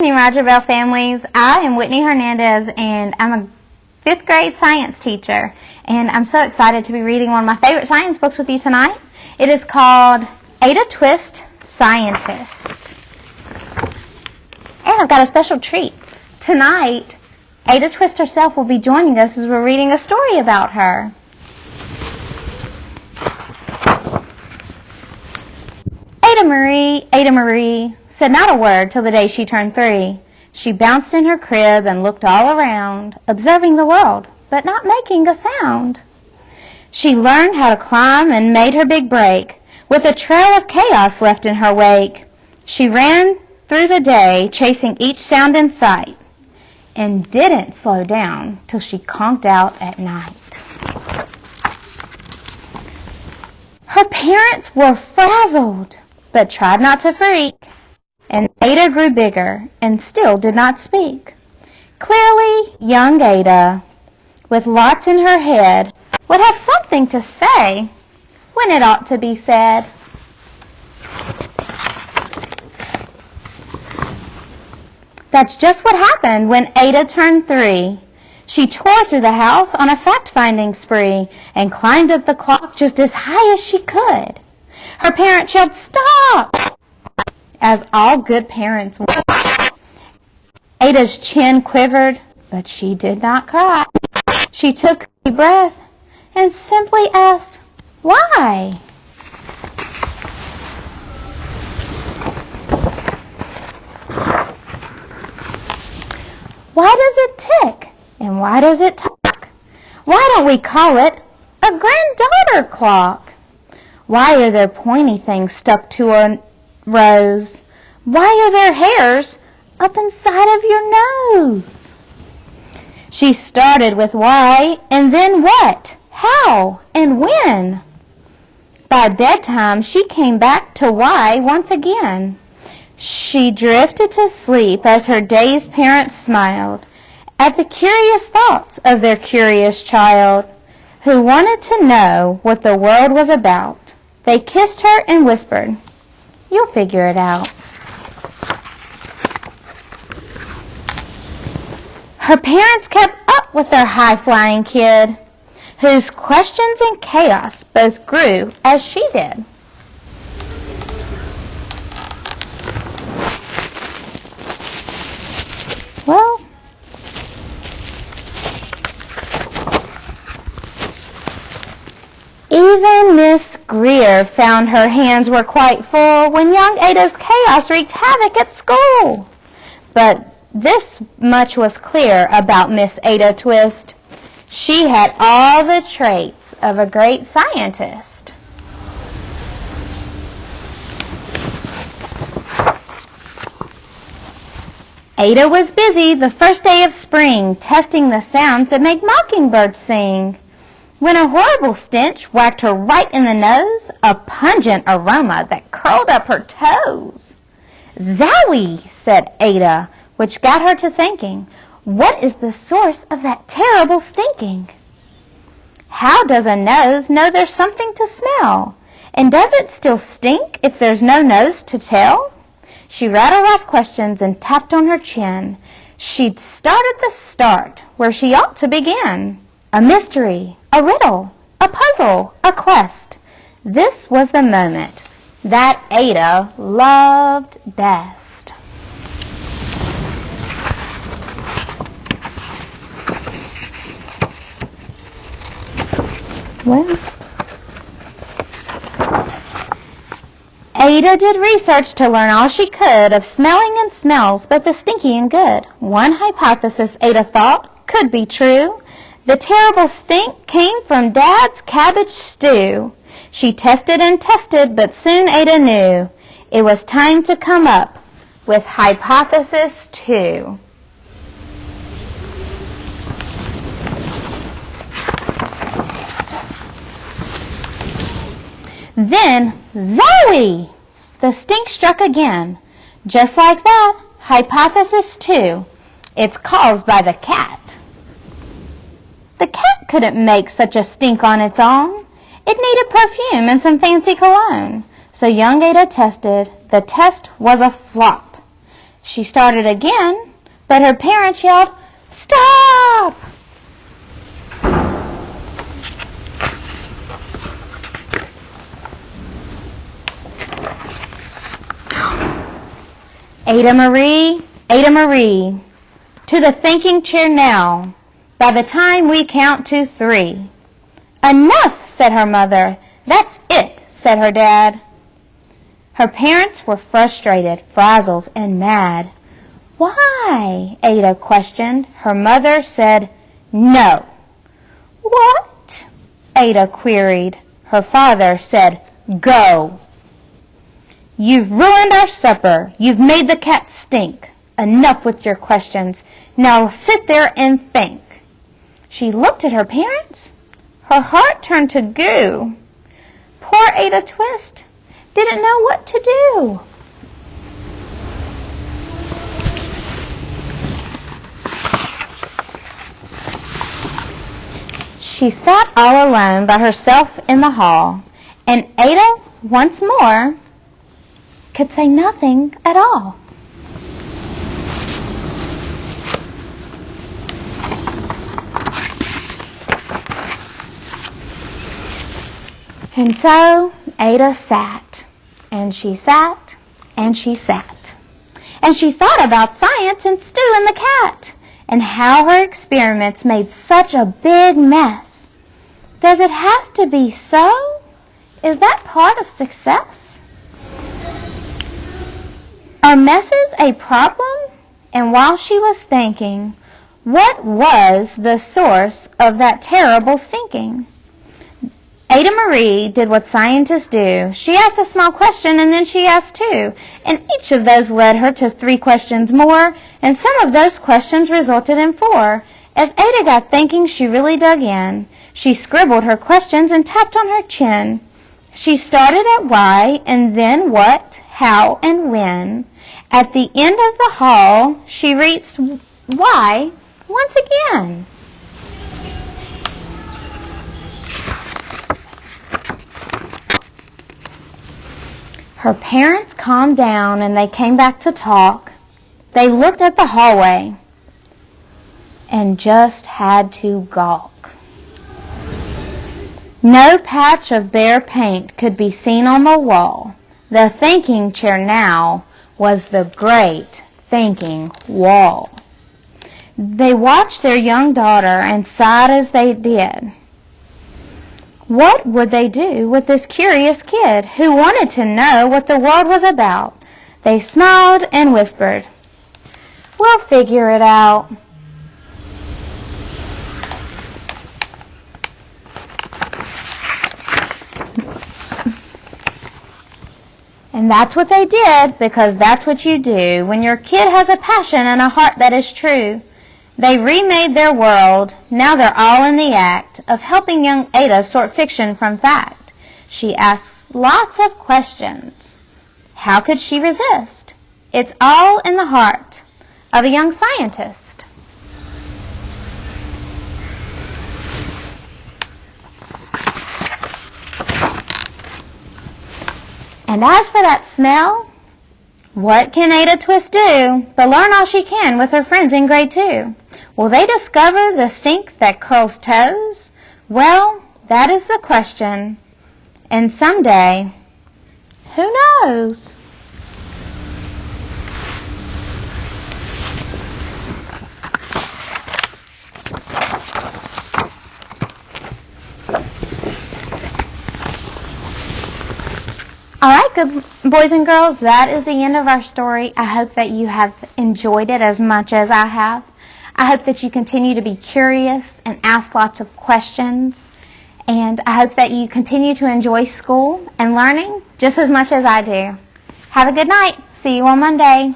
New Roger Bell families. I am Whitney Hernandez, and I'm a 5th grade science teacher. And I'm so excited to be reading one of my favorite science books with you tonight. It is called Ada Twist, Scientist. And I've got a special treat. Tonight, Ada Twist herself will be joining us as we're reading a story about her. Ada Marie, said not a word till the day she turned 3. She bounced in her crib and looked all around, observing the world, but not making a sound. She learned how to climb and made her big break, with a trail of chaos left in her wake. She ran through the day, chasing each sound in sight, and didn't slow down till she conked out at night. Her parents were frazzled, but tried not to freak, and Ada grew bigger and still did not speak. Clearly, young Ada, with lots in her head, would have something to say when it ought to be said. That's just what happened when Ada turned 3. She tore through the house on a fact-finding spree and climbed up the clock just as high as she could. Her parents yelled, "Stop!" as all good parents would. Ada's chin quivered, but she did not cry. She took a deep breath and simply asked, "Why?" Why does it tick? And why does it talk? Why don't we call it a granddaughter clock? Why are there pointy things stuck to a rose? Why are there hairs up inside of your nose? She started with why, and then what, how, and when. By bedtime, she came back to why once again. She drifted to sleep as her dazed parents smiled at the curious thoughts of their curious child, who wanted to know what the world was about. They kissed her and whispered, "You'll figure it out." Her parents kept up with their high-flying kid, whose questions and chaos both grew as she did. Well, even Miss Greer found her hands were quite full when young Ada's chaos wreaked havoc at school. But this much was clear about Miss Ada Twist. She had all the traits of a great scientist. Ada was busy the first day of spring, testing the sounds that make mockingbirds sing, when a horrible stench whacked her right in the nose, a pungent aroma that curled up her toes. "Zowie!" said Ada, which got her to thinking, what is the source of that terrible stinking? How does a nose know there's something to smell? And does it still stink if there's no nose to tell? She rattled off questions and tapped on her chin. She'd start at the start, where she ought to begin. A mystery, a riddle, a puzzle, a quest. This was the moment that Ada loved best. Well, Ada did research to learn all she could of smelling and smells, both the stinky and good. One hypothesis Ada thought could be true. The terrible stink came from Dad's cabbage stew. She tested and tested, but soon Ada knew it was time to come up with hypothesis 2. Then, Zowie! The stink struck again. Just like that, hypothesis 2. It's caused by the cat. The cat couldn't make such a stink on its own. It needed perfume and some fancy cologne. So young Ada tested. The test was a flop. She started again, but her parents yelled, "Stop!" Ada Marie, to the thinking chair now, by the time we count to 3. "Enough," said her mother. "That's it," said her dad. Her parents were frustrated, frazzled, and mad. "Why?" Ada questioned. Her mother said, "No." "What?" Ada queried. Her father said, "Go." "You've ruined our supper. You've made the cat stink. Enough with your questions. Now sit there and think." She looked at her parents. Her heart turned to goo. Poor Ada Twist didn't know what to do. She sat all alone by herself in the hall, and Ada once more could say nothing at all. And so Ada sat, and she sat, and she sat. And she thought about science and Stu and the cat, and how her experiments made such a big mess. Does it have to be so? Is that part of success? Are messes a problem? And while she was thinking, what was the source of that terrible stinking? Ada Marie did what scientists do. She asked a small question, and then she asked 2. And each of those led her to 3 questions more, and some of those questions resulted in 4. As Ada got thinking, she really dug in. She scribbled her questions and tapped on her chin. She started at why, and then what, how, and when. At the end of the hall, she reached why once again. Her parents calmed down and they came back to talk. They looked at the hallway and just had to gawk. No patch of bare paint could be seen on the wall. The thinking chair now was the great thinking wall. They watched their young daughter and sighed as they did. What would they do with this curious kid who wanted to know what the world was about? They smiled and whispered, "We'll figure it out." And that's what they did, because that's what you do when your kid has a passion and a heart that is true. They remade their world. Now they're all in the act of helping young Ada sort fiction from fact. She asks lots of questions. How could she resist? It's all in the heart of a young scientist. And as for that smell, what can Ada Twist do but learn all she can with her friends in grade 2? Will they discover the stink that curls toes? Well, that is the question. And someday, who knows? All right, good boys and girls, that is the end of our story. I hope that you have enjoyed it as much as I have. I hope that you continue to be curious and ask lots of questions. And I hope that you continue to enjoy school and learning just as much as I do. Have a good night. See you on Monday.